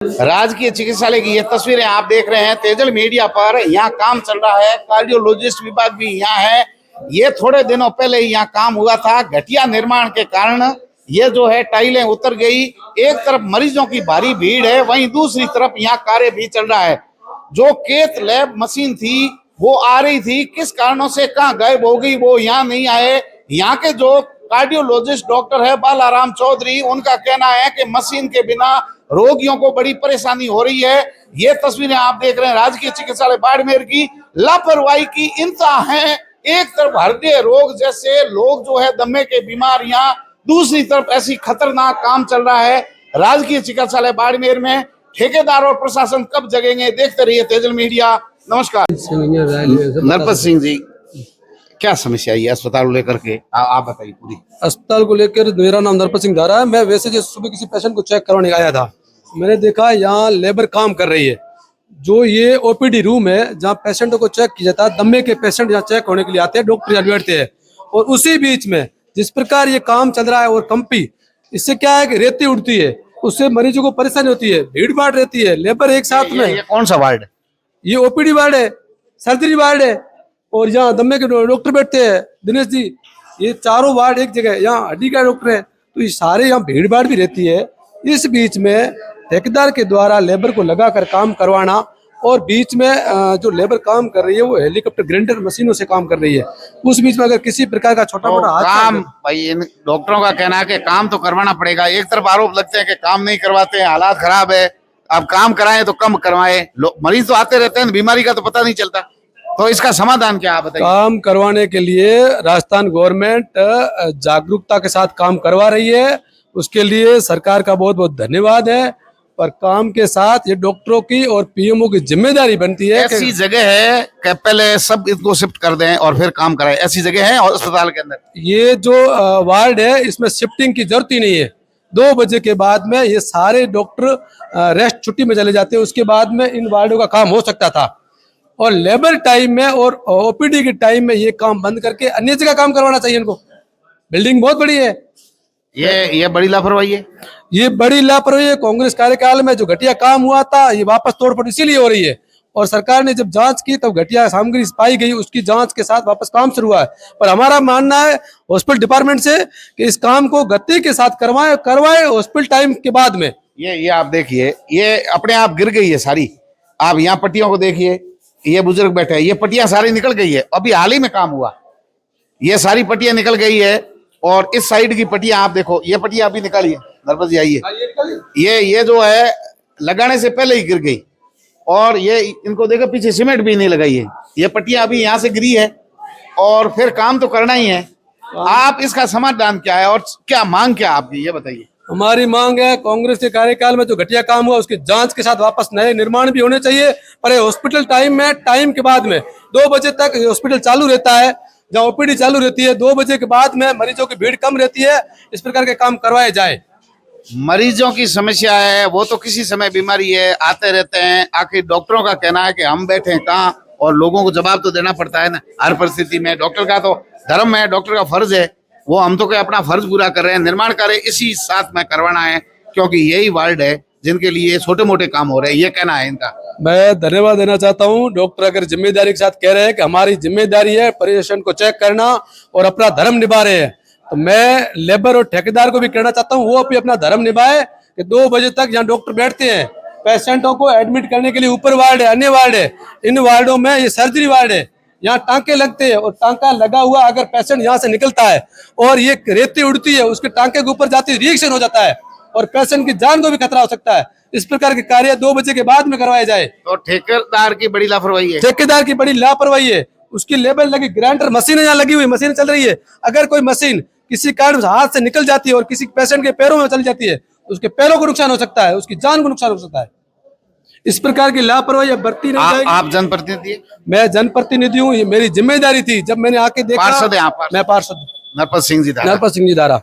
राजकीय चिकित्सालय की ये तस्वीरें आप देख रहे हैं तेजल मीडिया पर। यहाँ काम चल रहा है, कार्डियोलॉजिस्ट विभाग भी यहाँ है। ये थोड़े दिनों पहले यहाँ काम हुआ था, घटिया निर्माण के कारण ये जो है टाइलें उतर गई। एक तरफ मरीजों की भारी भीड़ है, वहीं दूसरी तरफ यहाँ कार्य भी चल रहा है। जो केथ लैब मशीन थी वो आ रही थी, किस कारणों से कहाँ गायब हो गई वो यहाँ नहीं आए। यहाँ के जो कार्डियोलॉजिस्ट डॉक्टर है बालाराम चौधरी, उनका कहना है कि मशीन के बिना रोगियों को बड़ी परेशानी हो रही है। ये तस्वीरें आप देख रहे हैं राजकीय चिकित्सालय बाड़मेर की। लापरवाही की इंतहा है। एक तरफ हृदय रोग जैसे लोग जो है दमे के बीमारियां, दूसरी तरफ ऐसी खतरनाक काम चल रहा है राजकीय चिकित्सालय बाड़मेर में। ठेकेदार और प्रशासन कब जगेंगे, देखते रहिए तेजल मीडिया। नमस्कार। नरपत सिंह जी, क्या समस्या है अस्पताल को लेकर के, आप बताइए पूरी। अस्पताल को लेकर मेरा नाम नरपत सिंह धारा है। मैं वैसे जो सुबह किसी पेशेंट को चेक करवाने आया था, मैंने देखा यहाँ लेबर काम कर रही है। जो ये ओपीडी रूम है जहाँ पेशेंटों को चेक किया जाता है, दमे के पेशेंट यहाँ चेक होने के लिए आते हैं, डॉक्टर यहाँ बैठते हैं। और उसी बीच में जिस प्रकार ये काम चल रहा है और कंपी, इससे क्या है कि रेती उड़ती है, उससे मरीजों को परेशानी होती है, भीड़ भाड़ रहती है, लेबर एक साथ में। ये कौन सा वार्ड? ये ओपीडी वार्ड है, सर्जरी वार्ड है, और यहाँ दमे के डॉक्टर बैठते हैं दिनेश जी। ये चारों वार्ड एक जगह, यहाँ हड्डी का डॉक्टर है, तो ये सारे यहाँ भीड़ भाड़ भी रहती है। इस बीच में ठेकेदार के द्वारा लेबर को लगाकर काम करवाना, और बीच में जो लेबर काम कर रही है वो हेलीकॉप्टर ग्राइंडर मशीनों से काम कर रही है। उस बीच में अगर किसी प्रकार का छोटा मोटा काम, भाई इन डॉक्टरों का कहना है कि काम तो करवाना पड़ेगा। एक तरफ आरोप लगते हैं कि काम नहीं करवाते हैं, हालात खराब है, अब काम कराएं तो कम करवाएं। मरीज तो आते रहते हैं, बीमारी का तो पता नहीं चलता, तो इसका समाधान क्या आप बताइए। काम करवाने के लिए राजस्थान गवर्नमेंट जागरूकता के साथ काम करवा रही है, उसके लिए सरकार का बहुत बहुत धन्यवाद है। पर काम के साथ ये डॉक्टरों की और पीएमओ की जिम्मेदारी बनती है। ऐसी जगह है कि पहले सब इसको शिफ्ट कर दें और फिर काम कराएं, ऐसी जगह है और अस्पताल के अंदर। ये जो वार्ड है इसमें शिफ्टिंग की जरूरत ही नहीं है। 2 बजे के बाद में ये सारे डॉक्टर रेस्ट छुट्टी में चले जाते हैं, उसके बाद में इन वार्डों का काम हो सकता था। और लेबर टाइम में और ओपीडी के टाइम में ये काम बंद करके अन्य जगह काम करवाना चाहिए इनको। बिल्डिंग बहुत बड़ी है। ये बड़ी लापरवाही है। ये बड़ी लापरवाही है। कांग्रेस कार्यकाल में जो घटिया काम हुआ था, ये वापस तोड़फोड़ इसीलिए हो रही है। और सरकार ने जब जांच की तब घटिया सामग्री पाई गई, उसकी जांच के साथ वापस काम शुरू हुआ है। पर हमारा मानना है हॉस्पिटल डिपार्टमेंट से कि इस काम को गति के साथ करवाए हॉस्पिटल टाइम के बाद में। ये आप देखिए, ये अपने आप गिर गई है सारी। आप यहाँ पट्टियों को देखिए, ये बुजुर्ग बैठे हैं, ये पट्टियां सारी निकल गई है। अभी हाल ही में काम हुआ, ये सारी पट्टियां निकल गई है। और इस साइड की पट्टियां आप देखो, ये पट्टियां अभी निकाली है। नरपत जी आइए, ये जो है लगाने से पहले ही गिर गई। और ये इनको देखो, पीछे सीमेंट भी नहीं लगाई है। ये पट्टियां अभी यहाँ से गिरी है और फिर काम तो करना ही है। आप इसका समाधान क्या है और क्या मांग क्या आपकी, ये बताइए। हमारी मांग है कांग्रेस के कार्यकाल में जो घटिया काम हुआ उसकी जांच के साथ वापस नए निर्माण भी होने चाहिए। पर हॉस्पिटल टाइम के बाद में 2 बजे तक हॉस्पिटल चालू रहता है, जहाँ ओपीडी चालू रहती है। 2 बजे के बाद में मरीजों की भीड़ कम रहती है। इस प्रकार के काम करवाए जाए। मरीजों की समस्या है, वो तो किसी समय बीमारी है, आते रहते हैं। आखिर डॉक्टरों का कहना है कि हम बैठे हैं कहाँ, और लोगों को जवाब तो देना पड़ता है ना हर परिस्थिति में। डॉक्टर का तो धर्म है, डॉक्टर का फर्ज है, वो हम तो क्या अपना फर्ज पूरा कर रहे हैं। निर्माण कार्य इसी साथ में करवाना है, क्योंकि यही वार्ड है जिनके लिए छोटे मोटे काम हो रहे हैं, ये कहना है इनका। मैं धन्यवाद देना चाहता हूं। डॉक्टर अगर जिम्मेदारी के साथ कह रहे हैं कि हमारी जिम्मेदारी है पेशेंट को चेक करना और अपना धर्म निभा रहे हैं, तो मैं लेबर और ठेकेदार को भी कहना चाहता हूं वो भी अपना धर्म निभाए कि 2 बजे तक यहाँ डॉक्टर बैठते हैं। पेशेंटों को एडमिट करने के लिए ऊपर वार्ड है, अन्य वार्ड है। इन वार्डों में ये सर्जरी वार्ड है, यहाँ टांके लगते हैं, और टांका लगा हुआ अगर पेशेंट यहाँ से निकलता है और ये रेती उड़ती है, उसके टांके के ऊपर जाती रिएक्शन हो जाता है और पेशेंट की जान को भी खतरा हो सकता है। इस प्रकार के कार्य 2 बजे के बाद में करवाए जाए। तो ठेकेदार की बड़ी लापरवाही है। ठेकेदार की बड़ी लापरवाही है। उसकी लेबर लगी, ग्राइंडर मशीन यहाँ लगी हुई, मशीन चल रही है। अगर कोई मशीन किसी कारण हाथ से निकल जाती है और किसी पेशेंट के पैरों में चली जाती है, उसके पैरों को नुकसान हो सकता है, उसकी जान को नुकसान हो सकता है। इस प्रकार की लापरवाही बरती नहीं जाएगी। आप जनप्रतिनिधि? मैं जनप्रतिनिधि हूँ, ये मेरी जिम्मेदारी थी। जब मैंने आके देखा। पार्षद है आप? मैं पार्षद नरपत सिंह जी धारा। नरपत सिंह जी धारा।